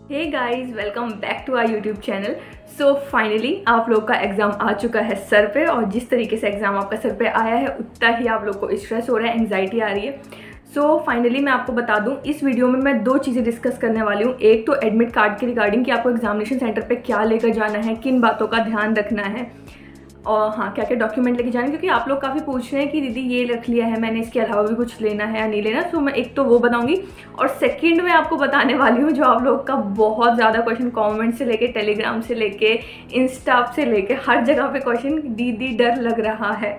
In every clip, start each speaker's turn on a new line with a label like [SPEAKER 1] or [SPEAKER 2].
[SPEAKER 1] Hey guys, welcome back to our YouTube channel. So finally आप लोग का exam आ चुका है सर पे, और जिस तरीके से एग्ज़ाम आपका सर पे आया है उतना ही आप लोग को स्ट्रेस हो रहा है, एंग्जाइटी आ रही है। सो फाइनली मैं आपको बता दूं, इस वीडियो में मैं दो चीज़ें डिस्कस करने वाली हूँ। एक तो एडमिट कार्ड के रिगार्डिंग कि आपको एग्जामिनेशन सेंटर पे क्या लेकर जाना है, किन बातों का ध्यान रखना है, और हाँ क्या क्या डॉक्यूमेंट लेके जाना है, क्योंकि आप लोग काफ़ी पूछ रहे हैं कि दीदी ये रख लिया है मैंने, इसके अलावा भी कुछ लेना है या नहीं लेना। तो मैं एक तो वो बताऊंगी, और सेकंड में आपको बताने वाली हूँ जो आप लोग का बहुत ज़्यादा क्वेश्चन कमेंट से लेके, टेलीग्राम से लेके, इंस्टा से लेके हर जगह पे क्वेश्चन, दीदी डर लग रहा है।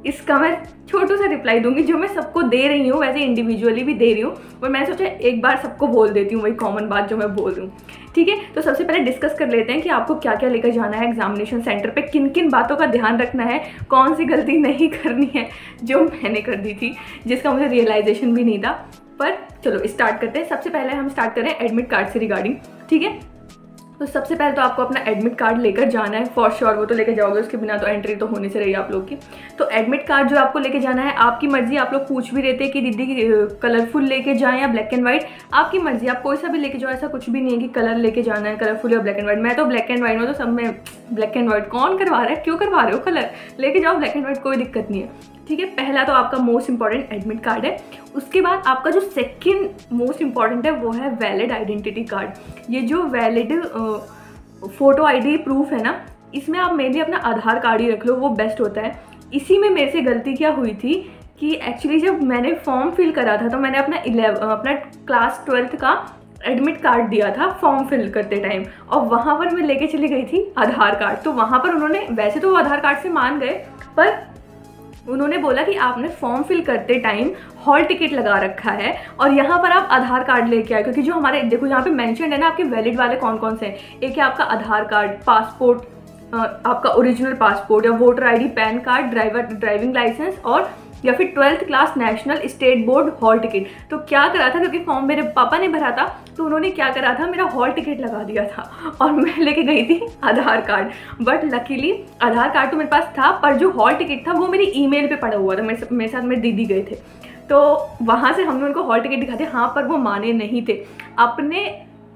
[SPEAKER 1] इसका मैं छोटू सा रिप्लाई दूंगी, जो मैं सबको दे रही हूँ, वैसे इंडिविजुअली भी दे रही हूँ, पर मैंने सोचा एक बार सबको बोल देती हूँ वही कॉमन बात जो मैं बोल रही हूँ। ठीक है, तो सबसे पहले डिस्कस कर लेते हैं कि आपको क्या क्या लेकर जाना है एग्जामिनेशन सेंटर पे, किन किन बातों का ध्यान रखना है, कौन सी गलती नहीं करनी है जो मैंने कर दी थी, जिसका मुझे रियलाइजेशन भी नहीं था। पर चलो स्टार्ट करते हैं। सबसे पहले हम स्टार्ट करें एडमिट कार्ड से रिगार्डिंग। ठीक है, तो सबसे पहले तो आपको अपना एडमिट कार्ड लेकर जाना है, फॉर श्योर वो तो लेकर जाओगे, उसके बिना तो एंट्री तो होने से रही आप लोग की। तो एडमिट कार्ड जो आपको लेके जाना है, आपकी मर्जी। आप लोग पूछ भी रहते हैं कि दीदी कलरफुल लेके जाएं या ब्लैक एंड व्हाइट, आपकी मर्जी, आप कोई सा भी लेके जाओ, ऐसा कुछ भी नहीं है कि कलर लेके जाना है, कलरफुल या ब्लैक एंड व्हाइट। मैं तो ब्लैक एंड व्हाइट में, तो सब में ब्लैक एंड व्हाइट कौन करवा रहा है, क्यों करवा रहे हो, कलर लेके जाओ, ब्लैक एंड व्हाइट कोई दिक्कत नहीं है। ठीक है, पहला तो आपका मोस्ट इंपॉर्टेंट एडमिट कार्ड है। उसके बाद आपका जो सेकंड मोस्ट इंपॉर्टेंट है वो है वैलिड आइडेंटिटी कार्ड। ये जो वैलिड फोटो आईडी प्रूफ है ना, इसमें आप मेनली अपना आधार कार्ड ही रख लो, वो बेस्ट होता है। इसी में मेरे से गलती क्या हुई थी कि एक्चुअली जब मैंने फॉर्म फिल करा था तो मैंने अपना क्लास 12th का एडमिट कार्ड दिया था फॉर्म फिल करते टाइम, और वहाँ पर मैं लेके चली गई थी आधार कार्ड। तो वहाँ पर उन्होंने, वैसे तो वो आधार कार्ड से मान गए, पर उन्होंने बोला कि आपने फॉर्म फिल करते टाइम हॉल टिकट लगा रखा है और यहाँ पर आप आधार कार्ड लेके आए, क्योंकि जो हमारे देखो यहाँ पे मेंशन है ना आपके वैलिड वाले कौन कौन से हैं। एक है आपका आधार कार्ड, पासपोर्ट, आपका ओरिजिनल पासपोर्ट या voter ID, PAN card, driving licence, और या फिर 12th class national state board hall ticket. तो क्या करा था, क्योंकि फॉर्म मेरे पापा ने भरा था, तो उन्होंने क्या करा था, मेरा हॉल टिकट लगा दिया था और मैं लेके गई थी Aadhaar card. But luckily Aadhaar card तो मेरे पास था, पर जो हॉल टिकट था वो मेरी ईमेल पे पड़ा हुआ था, मेरे साथ मेरी दीदी गए थे, तो वहाँ से हमने उनको हॉल टिकट दिखाते, हाँ, पर वो माने नहीं थे।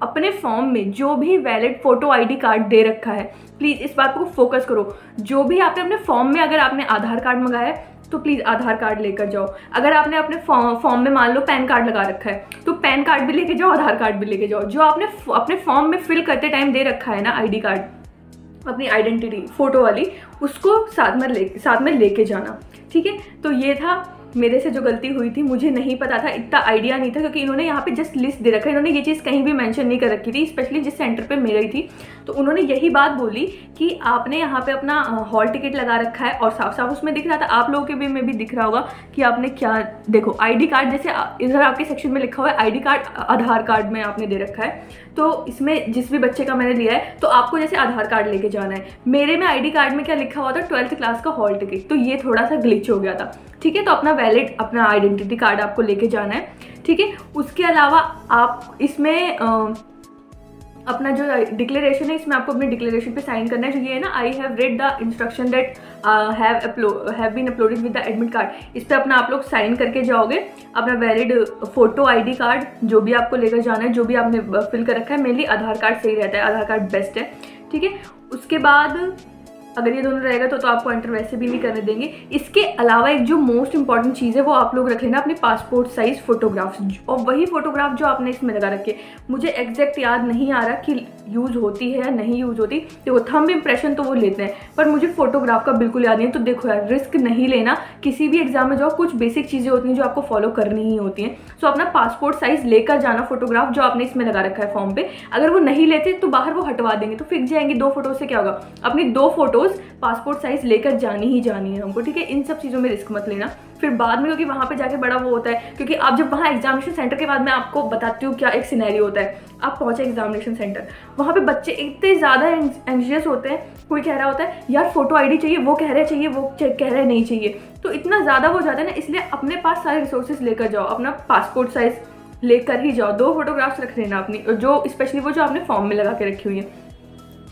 [SPEAKER 1] अपने फॉर्म में जो भी वैलिड फोटो आईडी कार्ड दे रखा है, प्लीज़ इस बात को फोकस करो। जो भी आपने अपने फॉर्म में, अगर आपने आधार कार्ड मंगाया है तो प्लीज़ आधार कार्ड लेकर जाओ। अगर आपने अपने फॉर्म में मान लो पैन कार्ड लगा रखा है तो पैन कार्ड भी लेके जाओ, आधार कार्ड भी लेके जाओ। जो आपने अपने फॉर्म में फिल करते टाइम दे रखा है ना आईडी कार्ड, अपनी आइडेंटिटी फोटो वाली, उसको साथ में लेके जाना। ठीक है, तो ये था मेरे से जो गलती हुई थी। मुझे नहीं पता था, इतना आइडिया नहीं था, क्योंकि इन्होंने यहाँ पे जस्ट लिस्ट दे रखा है, इन्होंने ये चीज़ कहीं भी मेंशन नहीं कर रखी थी, स्पेशली जिस सेंटर पे मेरी थी। तो उन्होंने यही बात बोली कि आपने यहाँ पे अपना हॉल टिकट लगा रखा है, और साफ साफ उसमें दिख रहा था, आप लोगों के भी में भी दिख रहा होगा कि आपने क्या, देखो आईडी कार्ड, जैसे इधर आपके सेक्शन में लिखा हुआ है आईडी कार्ड, आधार कार्ड में आपने दे रखा है। तो इसमें जिस भी बच्चे का मैंने लिया है, तो आपको जैसे आधार कार्ड लेके जाना है। मेरे में आईडी कार्ड में क्या लिखा हुआ था, 12th क्लास का हॉल टिकट, तो ये थोड़ा सा ग्लिच हो गया था। ठीक है, तो अपना वैलिड अपना आइडेंटिटी कार्ड आपको लेके जाना है। ठीक है, उसके अलावा आप इसमें अपना जो डिक्लेरेशन है, इसमें आपको अपने डिक्लेरेशन पे साइन करना है, जो ये है ना, I have read the instruction that have been uploaded with the admit card. इस पर अपना आप लोग साइन करके जाओगे। अपना वैलिड फोटो आईडी कार्ड जो भी आपको लेकर जाना है, जो भी आपने फिल कर रखा है, मेनली आधार कार्ड सही रहता है, आधार कार्ड बेस्ट है। ठीक है, उसके बाद अगर ये दोनों रहेगा तो आपको एंटर वैसे भी नहीं करने देंगे। इसके अलावा एक जो मोस्ट इंपॉर्टेंट चीज़ है वो आप लोग रख लेना, अपने पासपोर्ट साइज फोटोग्राफ्स, और वही फोटोग्राफ जो आपने इसमें लगा रखे। मुझे एग्जैक्ट याद नहीं आ रहा कि यूज़ होती है या नहीं यूज़ होती, देखो थंब इम्प्रेशन तो वो लेते हैं, पर मुझे फोटोग्राफ का बिल्कुल याद नहीं है। तो देखो यार, रिस्क नहीं लेना, किसी भी एग्जाम में जाओ, कुछ बेसिक चीज़ें होती हैं जो आपको फॉलो करनी ही होती हैं। सो अपना पासपोर्ट साइज लेकर जाना, फोटोग्राफ जो आपने इसमें लगा रखा है फॉर्म पे। अगर वो नहीं लेते तो बाहर वो हटवा देंगे, तो फिक जाएंगी। 2 फोटोज से क्या होगा, अपनी 2 फोटोज पासपोर्ट साइज लेकर जानी ही जानी है हमको। ठीक है, इन सब चीज़ों में रिस्क मत लेना फिर बाद में, क्योंकि वहाँ पे जाके बड़ा वो होता है। क्योंकि आप जब वहाँ एग्जामिनेशन सेंटर के बाद मैं आपको बताती हूँ क्या एक सिनेरियो होता है। आप पहुँचे एग्जामिनेशन सेंटर, वहाँ पे बच्चे इतने ज़्यादा एंग्जियस होते हैं, कोई कह रहा होता है यार फोटो आईडी चाहिए, वो कह रहे चाहिए, वो कह रहे नहीं चाहिए, तो इतना ज़्यादा हो जाता है ना। इसलिए अपने पास सारे रिसोर्सेज लेकर जाओ, अपना पासपोर्ट साइज लेकर ही जाओ। 2 फोटोग्राफ्स रख लेना अपनी, जो स्पेशली वो जो आपने फॉर्म में लगा के रखी हुई है।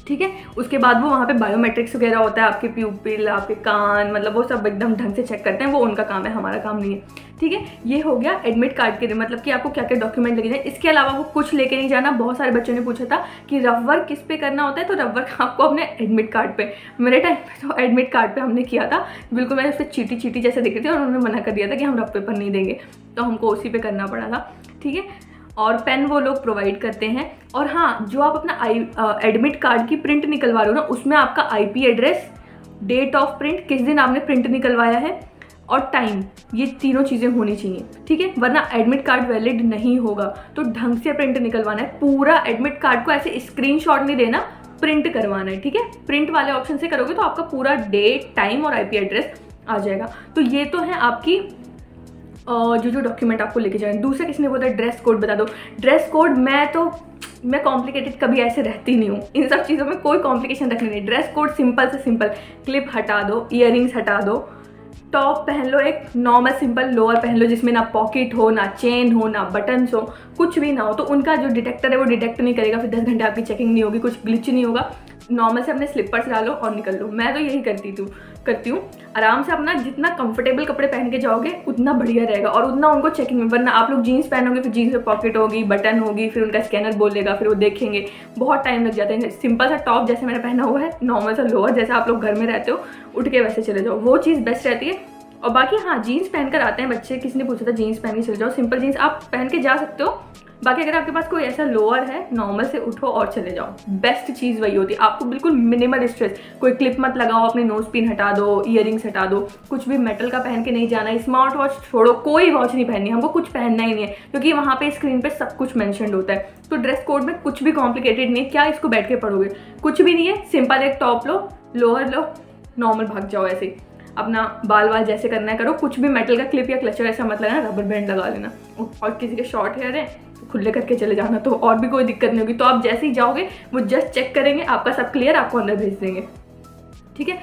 [SPEAKER 1] ठीक है। उसके बाद वो वहाँ पे बायोमेट्रिक्स वगैरह होता है, आपके प्यूपिल, आपके कान, मतलब वो सब एकदम ढंग से चेक करते हैं, वो उनका काम है, हमारा काम नहीं है। ठीक है, ये हो गया एडमिट कार्ड के लिए, मतलब कि आपको क्या क्या डॉक्यूमेंट लेके जाए। इसके अलावा वो कुछ लेके नहीं जाना। बहुत सारे बच्चों ने पूछा था कि रफ वर्क किस पे करना होता है, तो रफ वर्क आपको अपने एडमिट कार्ड पे, मेरे टाइम पे तो एडमिट कार्ड पे हमने किया था, बिल्कुल मैंने उस पर चीटी चीटी जैसे दिख रही थी और उन्होंने मना कर दिया था कि हम रफ पेपर नहीं देंगे, तो हमको उसी पे करना पड़ा था। ठीक है, और पेन वो लोग प्रोवाइड करते हैं। और हाँ, जो आप अपना एडमिट कार्ड की प्रिंट निकलवा रहे हो ना, उसमें आपका IP address, date of print, किस दिन आपने प्रिंट निकलवाया है, और टाइम, ये तीनों चीज़ें होनी चाहिए। ठीक है, वरना एडमिट कार्ड वैलिड नहीं होगा। तो ढंग से प्रिंट निकलवाना है, पूरा एडमिट कार्ड को ऐसे स्क्रीनशॉट नहीं देना, प्रिंट करवाना है। ठीक है, प्रिंट वाले ऑप्शन से करोगे तो आपका पूरा डेट, टाइम और IP एड्रेस आ जाएगा। तो ये तो है आपकी जो डॉक्यूमेंट आपको लेके जाएंगे। दूसरा किसने बोला ड्रेस कोड बता दो। ड्रेस कोड मैं कॉम्प्लिकेटेड कभी ऐसे रहती नहीं हूँ, इन सब चीज़ों में कोई कॉम्प्लिकेशन रखनी नहीं। ड्रेस कोड सिंपल से सिंपल, क्लिप हटा दो, इयररिंग्स हटा दो, टॉप पहन लो, एक नॉर्मल सिंपल लोअर पहन लो जिसमें ना पॉकेट हो, ना चेन हो, ना बटन्स हो, कुछ भी ना हो, तो उनका जो डिटेक्टर है वो डिटेक्ट नहीं करेगा, फिर 10 घंटे आपकी चेकिंग नहीं होगी, कुछ ग्लिच नहीं होगा। नॉर्मल से अपने स्लिपर्स डालो और निकल लो। मैं तो यही करती हूँ। आराम से अपना जितना कंफर्टेबल कपड़े पहन के जाओगे उतना बढ़िया रहेगा और उतना उनको चेकिंग में, वरना आप लोग जीन्स पहनोगे, फिर जीन्स में पॉकेट होगी, बटन होगी, फिर उनका स्कैनर बोलेगा, फिर वो देखेंगे, बहुत टाइम लग जाता है। सिंपल सा टॉप जैसे मैंने पहना हुआ है, नॉर्मल सा लोअर जैसे आप लोग घर में रहते हो, उठ के वैसे चले जाओ, वो चीज़ बेस्ट रहती है। और बाकी हाँ, जीन्स पहनकर आते हैं बच्चे, किसी ने पूछा था जीन्स पहन के चले जाओ, सिंपल जीन्स आप पहन के जा सकते हो। बाकी अगर आपके पास कोई ऐसा लोअर है, नॉर्मल से उठो और चले जाओ, बेस्ट चीज़ वही होती है। आपको बिल्कुल मिनिमल स्ट्रेस, कोई क्लिप मत लगाओ, अपने नोज पिन हटा दो, इयररिंग्स हटा दो, कुछ भी मेटल का पहन के नहीं जाना। स्मार्ट वॉच छोड़ो, कोई वॉच नहीं पहननी, हमको कुछ पहनना ही नहीं है, क्योंकि वहाँ पे स्क्रीन पे सब कुछ मेंशन्ड होता है। तो ड्रेस कोड में कुछ भी कॉम्प्लिकेटेड नहीं है, क्या इसको बैठ के पढ़ोगे, कुछ भी नहीं है। सिंपल एक टॉप लो, लोअर लो, नॉर्मल भाग जाओ, ऐसे अपना बाल जैसे करना है करो, कुछ भी मेटल का क्लिप या क्लचर ऐसा मत लगाना, रबर बैंड लगा लेना। और किसी के शॉर्ट हेयर है तो खुले करके चले जाना, तो और भी कोई दिक्कत नहीं होगी। तो आप जैसे ही जाओगे वो जस्ट चेक करेंगे, आपका सब क्लियर, आपको अंदर भेज देंगे। ठीक है,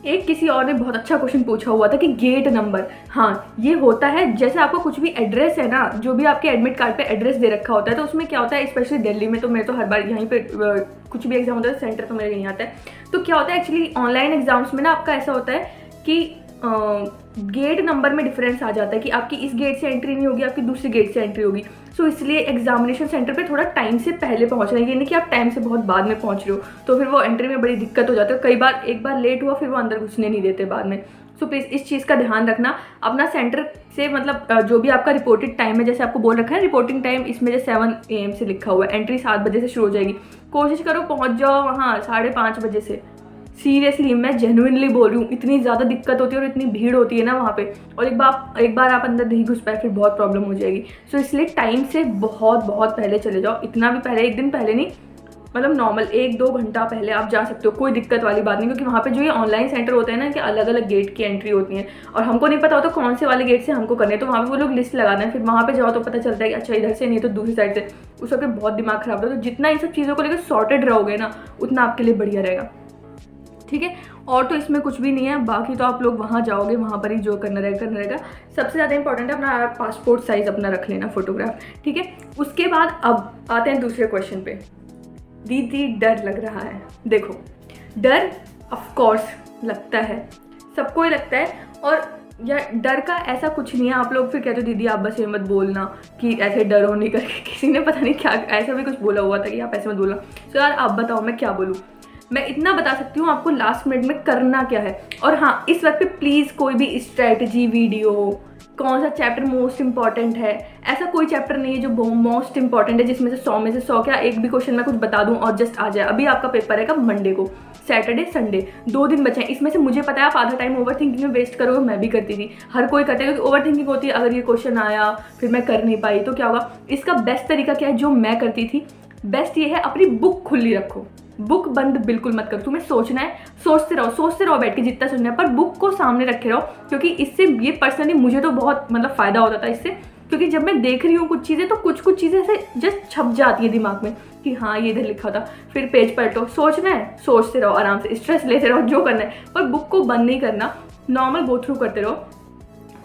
[SPEAKER 1] एक किसी और ने बहुत अच्छा क्वेश्चन पूछा हुआ था कि गेट नंबर। हाँ, ये होता है, जैसे आपको कुछ भी एड्रेस है ना, जो भी आपके एडमिट कार्ड पे एड्रेस दे रखा होता है, तो उसमें क्या होता है, स्पेशली दिल्ली में, तो मैं तो हर बार यहीं पे कुछ भी एग्जाम होता है, सेंटर तो मेरे यहीं आता है। तो क्या होता है एक्चुअली ऑनलाइन एग्जाम्स में ना, आपका ऐसा होता है कि गेट नंबर में डिफरेंस आ जाता है कि आपकी इस गेट से एंट्री नहीं होगी, आपकी दूसरी गेट से एंट्री होगी। सो इसलिए एग्जामिनेशन सेंटर पे थोड़ा टाइम से पहले पहुंचना है, ये नहीं कि आप टाइम से बहुत बाद में पहुंच रहे हो, तो फिर वो एंट्री में बड़ी दिक्कत हो जाती है। कई बार एक बार लेट हुआ, फिर वो अंदर घुसने नहीं देते बाद में। सो प्लीज़ इस चीज़ का ध्यान रखना। अपना सेंटर से मतलब जो भी आपका रिपोर्टेड टाइम है, जैसे आपको बोल रखा है रिपोर्टिंग टाइम, इसमें जो 7 AM से लिखा हुआ है, एंट्री 7 बजे से शुरू हो जाएगी, कोशिश करो पहुँच जाओ वहाँ 5:30 बजे से। सीरियसली मैं जेन्युइनली बोल रही हूँ, इतनी ज़्यादा दिक्कत होती है और इतनी भीड़ होती है ना वहाँ पे, और एक बार आप अंदर नहीं घुस पाए फिर बहुत प्रॉब्लम हो जाएगी। सो इसलिए टाइम से बहुत पहले चले जाओ, इतना भी पहले, एक दिन पहले नहीं, मतलब नॉर्मल 1-2 घंटा पहले आप जा सकते हो, कोई दिक्कत वाली बात नहीं। क्योंकि वहाँ पे जो ये ऑनलाइन सेंटर होते हैं ना, कि अलग अलग गेट की एंट्री होती है और हमको नहीं पता होता कौन से वाले गेट से हमको करने, तो वहाँ पे वो लोग लिस्ट लगाते हैं, फिर वहाँ पे जाओ तो पता चलता है कि अच्छा इधर से नहीं तो दूसरी साइड से, उस वक्त बहुत दिमाग खराब होता है। तो जितना इन सब चीज़ों को लेकर सॉर्टेड रहोगे ना, उतना आपके लिए बढ़िया रहेगा। ठीक है, और तो इसमें कुछ भी नहीं है। बाकी तो आप लोग वहाँ जाओगे, वहाँ पर ही जो करना रहेगा। सबसे ज़्यादा इंपॉर्टेंट है अपना पासपोर्ट साइज अपना रख लेना, फोटोग्राफ। ठीक है, उसके बाद अब आते हैं दूसरे क्वेश्चन पे। दीदी डर लग रहा है। देखो, डर ऑफ कोर्स लगता है, सबको ही लगता है, और या डर का ऐसा कुछ नहीं है। आप लोग फिर कहते हो दीदी आप बस ये मत बोलना कि ऐसे डरो नहीं करके, किसी ने पता नहीं क्या ऐसा भी कुछ बोला हुआ था कि आप ऐसे मत बोलना। तो यार आप बताओ मैं क्या बोलूँ। मैं इतना बता सकती हूँ आपको लास्ट मिनट में करना क्या है। और हाँ, इस वक्त पे प्लीज़ कोई भी स्ट्रैटेजी वीडियो, कौन सा चैप्टर मोस्ट इंपॉर्टेंट है, ऐसा कोई चैप्टर नहीं है जो मोस्ट इंपॉर्टेंट है जिसमें से 100 में से 100 क्या एक भी क्वेश्चन मैं कुछ बता दूं और जस्ट आ जाए। अभी आपका पेपर है कब, मंडे को, सैटरडे संडे 2 दिन बचे हैं। इसमें से मुझे पता है आप आधा टाइम ओवर थिंकिंग में वेस्ट करोगे, मैं भी करती थी, हर कोई करता है, क्योंकि ओवर थिंकिंग होती है अगर ये क्वेश्चन आया फिर मैं कर नहीं पाई तो क्या होगा। इसका बेस्ट तरीका क्या है, जो मैं करती थी, बेस्ट ये है अपनी बुक खुली रखो, बुक बंद बिल्कुल मत करो। तुम्हें सोचना है, सोचते रहो बैठ के जितना सोचना है, पर बुक को सामने रखे रहो। क्योंकि इससे ये पर्सनली मुझे तो बहुत मतलब फ़ायदा होता था इससे, क्योंकि जब मैं देख रही हूँ कुछ चीज़ें तो कुछ चीज़ें ऐसे जस्ट छप जाती है दिमाग में कि हाँ ये इधर लिखा था, फिर पेज पलटो, सोचना है, सोचते रहो आराम से, स्ट्रेस लेते रहो, जो करना है, पर बुक को बंद नहीं करना, नॉर्मल गो थ्रू करते रहो।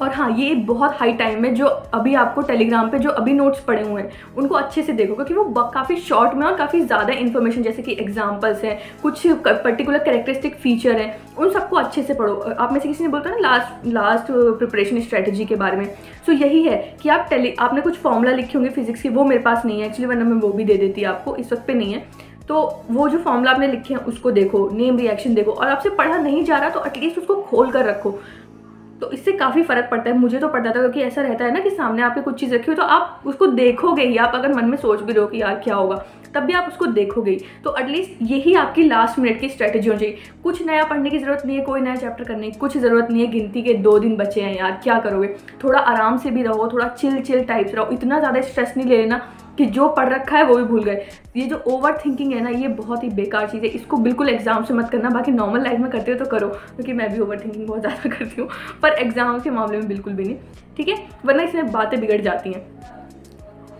[SPEAKER 1] और हाँ, ये बहुत हाई टाइम है जो अभी आपको टेलीग्राम पे जो अभी नोट्स पड़े हुए हैं उनको अच्छे से देखो, क्योंकि वो काफ़ी शॉर्ट में और काफ़ी ज़्यादा इन्फॉर्मेशन, जैसे कि एग्जांपल्स हैं, कुछ पर्टिकुलर कैरेक्टरिस्टिक फीचर हैं, उन सबको अच्छे से पढ़ो। आप में से किसी ने बोलता है ना लास्ट प्रिपरेशन स्ट्रेटजी के बारे में, सो यही है कि आपने कुछ फॉर्मूला लिखे होंगे फिजिक्स के, वो मेरे पास नहीं है एक्चुअली, वरना मैं वो भी दे देती आपको, इस वक्त पे नहीं है। तो वो जो फॉर्मूला आपने लिखे हैं उसको देखो, नेम रिएक्शन देखो, और आपसे पढ़ा नहीं जा रहा तो एटलीस्ट उसको खोल कर रखो, तो इससे काफ़ी फ़र्क पड़ता है। मुझे तो पड़ता था, क्योंकि ऐसा रहता है ना कि सामने आपके कुछ चीज़ रखी हो तो आप उसको देखोगे ही, आप अगर मन में सोच भी रहो कि यार क्या होगा, तब भी आप उसको देखोगे ही। तो एटलीस्ट यही आपकी लास्ट मिनट की स्ट्रैटेजी होनी चाहिए। कुछ नया पढ़ने की ज़रूरत नहीं है, कोई नया चैप्टर करने की कुछ ज़रूरत नहीं है, गिनती के 2 दिन बचे हैं यार, क्या करोगे। थोड़ा आराम से भी रहो, थोड़ा चिल टाइप से रहो, इतना ज़्यादा स्ट्रेस नहीं ले लेना कि जो पढ़ रखा है वो भी भूल गए। ये जो ओवर थिंकिंग है ना, ये बहुत ही बेकार चीज़ है, इसको बिल्कुल एग्जाम से मत करना। बाकी नॉर्मल लाइफ में करते हो तो करो, क्योंकि मैं भी ओवर थिंकिंग बहुत ज़्यादा करती हूँ, पर एग्जाम के मामले में बिल्कुल भी नहीं, ठीक है, वरना इसमें बातें बिगड़ जाती हैं।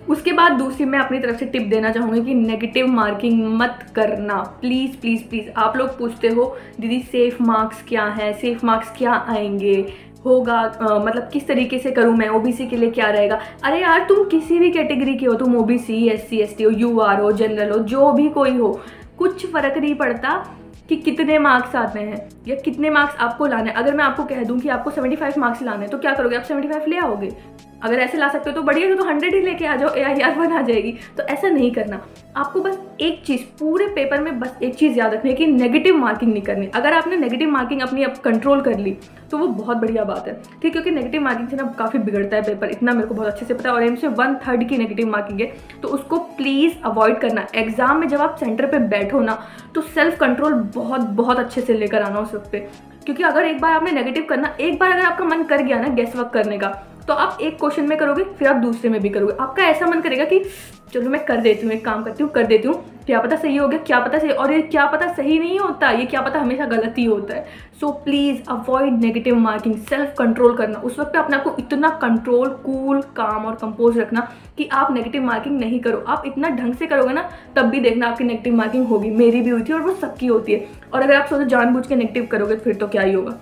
[SPEAKER 1] उसके बाद दूसरी मैं अपनी तरफ से टिप देना चाहूँगी कि नेगेटिव मार्किंग मत करना, प्लीज़ प्लीज़ प्लीज़। आप लोग पूछते हो दीदी सेफ मार्क्स क्या है, सेफ मार्क्स क्या आएंगे, होगा मतलब किस तरीके से करूं मैं, ओबीसी के लिए क्या रहेगा। अरे यार, तुम किसी भी कैटेगरी के हो, तुम ओबीसी, एससी, एसटी हो, यूआर हो, जनरल हो, जो भी कोई हो, कुछ फ़र्क नहीं पड़ता कि कितने मार्क्स आते हैं या कितने मार्क्स आपको लाने हैं। अगर मैं आपको कह दूं कि आपको 75 मार्क्स लाने हैं तो क्या करोगे, आप 75 ले आओगे। अगर ऐसे ला सकते हो तो बढ़िया, तो 100 ही लेके आ जाओ, AIR बन आ जाएगी। तो ऐसा नहीं करना, आपको बस एक चीज़ पूरे पेपर में, बस एक चीज़ याद रखनी है कि नेगेटिव मार्किंग नहीं करनी। अगर आपने नेगेटिव मार्किंग अपनी अब कंट्रोल कर ली तो वो बहुत बढ़िया बात है, ठीक, क्योंकि नेगेटिव मार्किंग से ना काफ़ी बिगड़ता है पेपर, इतना मेरे को बहुत अच्छे से पता है। और एम से 1/3 की नेगेटिव मार्किंग है, तो उसको प्लीज़ अवॉइड करना। एग्जाम में जब आप सेंटर पर बैठो ना, तो सेल्फ कंट्रोल बहुत अच्छे से लेकर आना उस वक्त पे, क्योंकि अगर एक बार आपने नेगेटिव करना, एक बार अगर आपका मन कर गया ना गेस वर्क करने का, तो आप एक क्वेश्चन में करोगे, फिर आप दूसरे में भी करोगे। आपका ऐसा मन करेगा कि चलो मैं कर देती हूँ, एक काम करती हूँ, कर देती हूँ, क्या पता सही हो गया, क्या पता सही। और ये क्या पता सही नहीं होता, ये क्या पता हमेशा गलत ही होता है। So please avoid negative marking, self control करना। उस वक्त पे अपने आप को इतना कंट्रोल, कूल, काम और कंपोज रखना कि आप नेगेटिव मार्किंग नहीं करो। आप इतना ढंग से करोगे ना, तब भी देखना आपकी नेगेटिव मार्किंग होगी। मेरी भी हुई थी और वो सबकी होती है। और अगर आप सोचो जानबूझ के नेगेटिव करोगे फिर तो क्या ही होगा।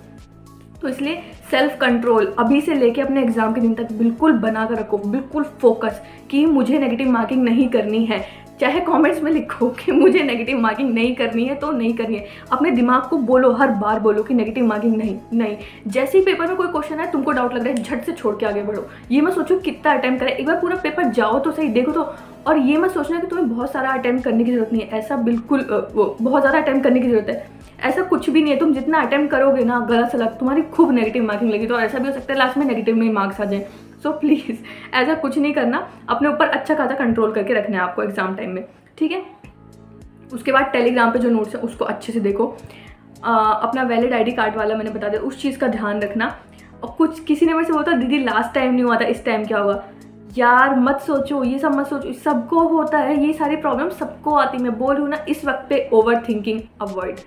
[SPEAKER 1] तो इसलिए सेल्फ कंट्रोल अभी से लेके अपने एग्जाम के दिन तक बिल्कुल बना कर रखो, बिल्कुल फोकस कि मुझे नेगेटिव मार्किंग नहीं करनी है। चाहे कमेंट्स में लिखो कि मुझे नेगेटिव मार्किंग नहीं करनी है तो नहीं करनी है। अपने दिमाग को बोलो, हर बार बोलो कि नेगेटिव मार्किंग नहीं। जैसे ही पेपर में कोई क्वेश्चन है, तुमको डाउट लग रहा है, झट से छोड़ के आगे बढ़ो। ये मत सोचो कितना अटेम्प्ट करें, एक बार पूरा पेपर जाओ तो सही, देखो तो। और ये मत सोचना कि तुम्हें बहुत सारा अटेम्प्ट करने की जरूरत नहीं है, ऐसा बिल्कुल बहुत ज़्यादा अटेम्प्ट करने की जरूरत है, ऐसा कुछ भी नहीं है। तुम जितना अटेम्प्ट करोगे ना, गलत सलत, तुम्हारी खूब नेगेटिव मार्किंग लगी। तो ऐसा भी हो सकता है लास्ट में नेगेटिव में ही मार्क्स आ जाए। सो प्लीज़ ऐसा कुछ नहीं करना, अपने ऊपर अच्छा खासा कंट्रोल करके रखना है आपको एग्जाम टाइम में, ठीक है। उसके बाद टेलीग्राम पे जो नोट्स है उसको अच्छे से देखो। अपना वैलिड ID कार्ड वाला मैंने बता दिया, उस चीज़ का ध्यान रखना। और कुछ किसी ने मेरे से बोला दीदी लास्ट टाइम नहीं हुआ था, इस टाइम क्या होगा। यार मत सोचो, ये सब मत सोचो, सबको होता है, ये सारी प्रॉब्लम सबको आती। मैं बोल रही हूँ ना, इस वक्त पे over thinking avoid.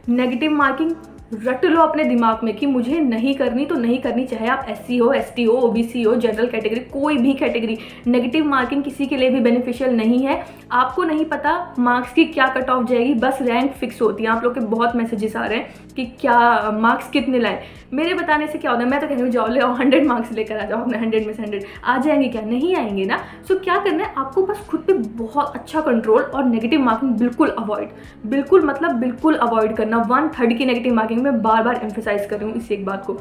[SPEAKER 1] Negative marking रट लो अपने दिमाग में कि मुझे नहीं करनी तो नहीं करनी, चाहे आप SC हो, ST हो, OBC हो, जनरल कैटेगरी, कोई भी कैटेगरी। नेगेटिव मार्किंग किसी के लिए भी बेनिफिशियल नहीं है। आपको नहीं पता मार्क्स की क्या कट ऑफ जाएगी, बस रैंक फिक्स होती है। आप लोग के बहुत मैसेजेस आ रहे हैं कि क्या मार्क्स कितने लाएं। मेरे बताने से क्या होता है, मैं तो कह रही हूँ जाओ ले आओ, 100 मार्क्स लेकर आ जाओ, अपने 100 में से 100 आ जाएंगे, क्या नहीं आएंगे ना। सो क्या करना है आपको, बस खुद पे बहुत अच्छा कंट्रोल और नेगेटिव मार्किंग बिल्कुल अवॉइड, बिल्कुल मतलब बिल्कुल अवॉइड करना। 1/3 की नेगेटिव मार्किंग में बार बार एम्फेसाइज कर रही हूँ इस एक बात को,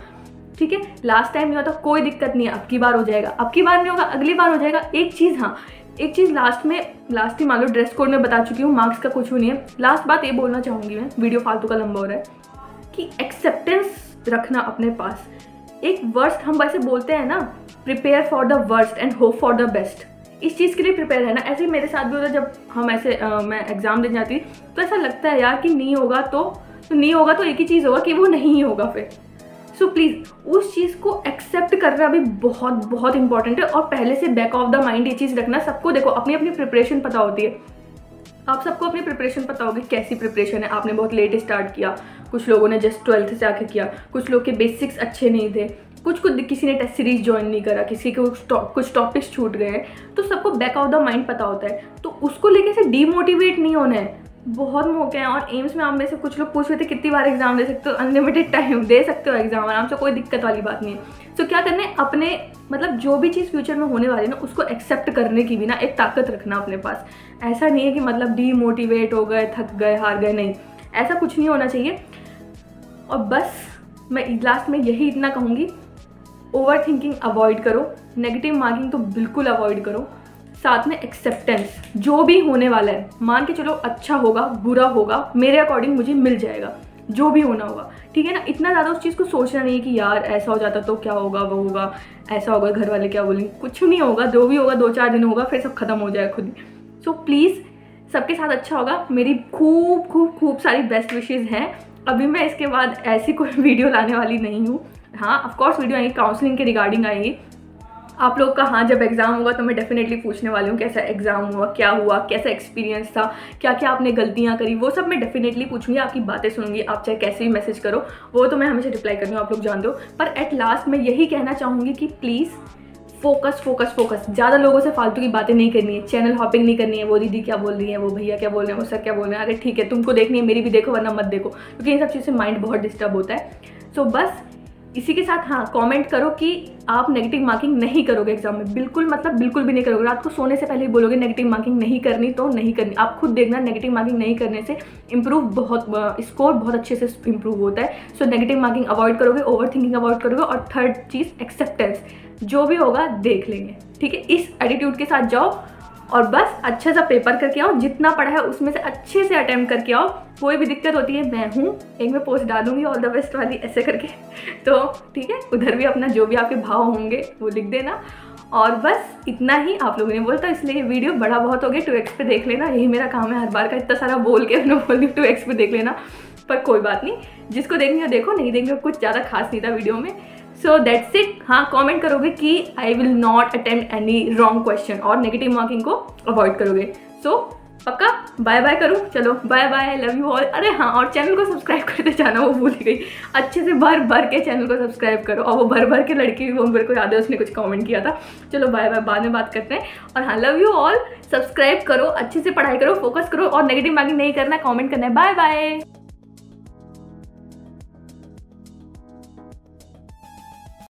[SPEAKER 1] ठीक है। लास्ट टाइम नहीं हुआ तो कोई दिक्कत नहीं है, अब की बार हो जाएगा, अब की बार नहीं होगा अगली बार हो जाएगा। एक चीज़ लास्ट ही मान लो ड्रेस कोड में बता चुकी हूँ, मार्क्स का कुछ भी नहीं है। लास्ट बात ये बोलना चाहूँगी मैं, वीडियो फालतू का लंबा हो रहा है, कि एक्सेप्टेंस रखना अपने पास। एक वर्स्ट हम वैसे बोलते हैं ना, prepare for the worst and hope for the best. इस चीज़ के लिए प्रिपेयर है ना। ऐसे ही मेरे साथ भी होता है, जब हम ऐसे मैं एग्ज़ाम देने जाती तो ऐसा लगता है यार कि नहीं होगा तो नहीं होगा, तो एक ही चीज़ होगा कि वो नहीं होगा फिर। सो प्लीज़ उस चीज़ को एक्सेप्ट करना भी बहुत बहुत इंपॉर्टेंट है। और पहले से बैक ऑफ द माइंड ये चीज़ रखना। सबको देखो अपनी अपनी प्रिपरेशन पता होती है, आप सबको अपनी प्रिपरेशन पता होगी कैसी प्रिपरेशन है। आपने बहुत लेट स्टार्ट किया, कुछ लोगों ने जस्ट 12th से आके किया, कुछ लोग के बेसिक्स अच्छे नहीं थे, किसी ने टेस्ट सीरीज ज्वाइन नहीं करा, किसी को कुछ टॉपिक्स छूट गए हैं। तो सबको बैक ऑफ द माइंड पता होता है, तो उसको लेके से डीमोटिवेट नहीं होना है। बहुत मौके हैं। और एम्स में आप में से कुछ लोग पूछ रहे थे कितनी बार एग्जाम दे सकते हो, अनलिमिटेड टाइम दे सकते हो एग्जाम आराम से, कोई दिक्कत वाली बात नहीं है। तो क्या करना है, अपने मतलब जो भी चीज़ फ्यूचर में होने वाली है ना उसको एक्सेप्ट करने की भी ना एक ताकत रखना अपने पास। ऐसा नहीं है कि मतलब डीमोटिवेट हो गए, थक गए, हार गए, नहीं, ऐसा कुछ नहीं होना चाहिए। और बस मैं लास्ट में यही इतना कहूँगी, ओवर थिंकिंग अवॉइड करो, नेगेटिव मार्किंग तो बिल्कुल अवॉइड करो, साथ में एक्सेप्टेंस, जो भी होने वाला है मान के चलो, अच्छा होगा बुरा होगा मेरे अकॉर्डिंग मुझे मिल जाएगा, जो भी होना होगा, ठीक है ना। इतना ज़्यादा उस चीज़ को सोचना नहीं है कि यार ऐसा हो जाता तो क्या होगा, वो होगा, ऐसा होगा, घर वाले क्या बोलेंगे, कुछ नहीं होगा, जो भी होगा 2-4 दिन होगा, फिर सब खत्म हो जाएगा खुद ही। सो प्लीज़ सबके साथ अच्छा होगा। मेरी खूब खूब खूब सारी बेस्ट विशेज़ हैं। अभी मैं इसके बाद ऐसी कोई वीडियो लाने वाली नहीं हूँ। हाँ ऑफकोर्स वीडियो आएगी, काउंसलिंग के रिगार्डिंग आएगी आप लोग का। हाँ जब एग्ज़ाम होगा तो मैं डेफिनेटली पूछने वाली हूँ कैसा एग्ज़ाम हुआ, क्या हुआ, कैसा एक्सपीरियंस था, क्या क्या आपने गलतियाँ करी, वो सब मैं डेफिनेटली पूछूंगी, आपकी बातें सुनूंगी। आप चाहे कैसे भी मैसेज करो, वो तो मैं हमेशा रिप्लाई करूँगी, आप लोग जानते हो। पर एट लास्ट मैं यही कहना चाहूँगी कि प्लीज़ फोकस फोकस फोकस, ज़्यादा लोगों से फालतू की बातें नहीं करनी है, चैनल हॉपिंग नहीं करनी है, वो दीदी क्या बोल रही है, वो भैया क्या बोल रहे हैं, वो सर क्या बोल रहे हैं, अरे ठीक है तुमको देखनी है मेरी भी देखो वरना मत देखो, क्योंकि इन सब चीज़ से माइंड बहुत डिस्टर्ब होता है। सो बस इसी के साथ हाँ कमेंट करो कि आप नेगेटिव मार्किंग नहीं करोगे एग्जाम में, बिल्कुल मतलब बिल्कुल भी नहीं करोगे। रात को सोने से पहले ही बोलोगे नेगेटिव मार्किंग नहीं करनी तो नहीं करनी। आप खुद देखना, नेगेटिव मार्किंग नहीं करने से स्कोर बहुत अच्छे से इंप्रूव होता है। सो नेगेटिव मार्किंग अवॉइड करोगे, ओवर थिंकिंग अवॉइड करोगे, और थर्ड चीज़ एक्सेप्टेंस, जो भी होगा देख लेंगे, ठीक है। इस एटीट्यूड के साथ जाओ और बस अच्छा सा पेपर करके आओ, जितना पढ़ा है उसमें से अच्छे से अटेम्प्ट करके आओ। कोई भी दिक्कत होती है मैं हूँ, एक में पोस्ट डालूंगी ऑल द बेस्ट वाली ऐसे करके, तो ठीक है उधर भी अपना जो भी आपके भाव होंगे वो लिख देना। और बस इतना ही आप लोगों ने बोलता, इसलिए ये वीडियो बड़ा बहुत हो गया, 2x पे देख लेना, यही मेरा काम है हर बार का इतना सारा बोल के अपने बोल 2x पे देख लेना। पर कोई बात नहीं, जिसको देखनी हो देखो, नहीं देखनी हो कुछ ज़्यादा खास नहीं था वीडियो में। So that's it. हाँ कमेंट करोगे कि I will not attempt any wrong question और नेगेटिव मार्किंग को अवॉइड करोगे। सो पक्का बाय बाय करूँ, चलो bye bye, love you all. अरे हाँ और चैनल को सब्सक्राइब करते जाना, वो भूल गई, अच्छे से भर भर के चैनल को सब्सक्राइब करो। और वो भर भर के लड़की वो मेरे को याद है उसने कुछ कमेंट किया था। चलो बाय बाय, बाद में बात करते हैं। और हाँ लव यू ऑल, सब्सक्राइब करो, अच्छे से पढ़ाई करो, फोकस करो, और नेगेटिव मार्किंग नहीं करना, कमेंट करना है। Bye bye.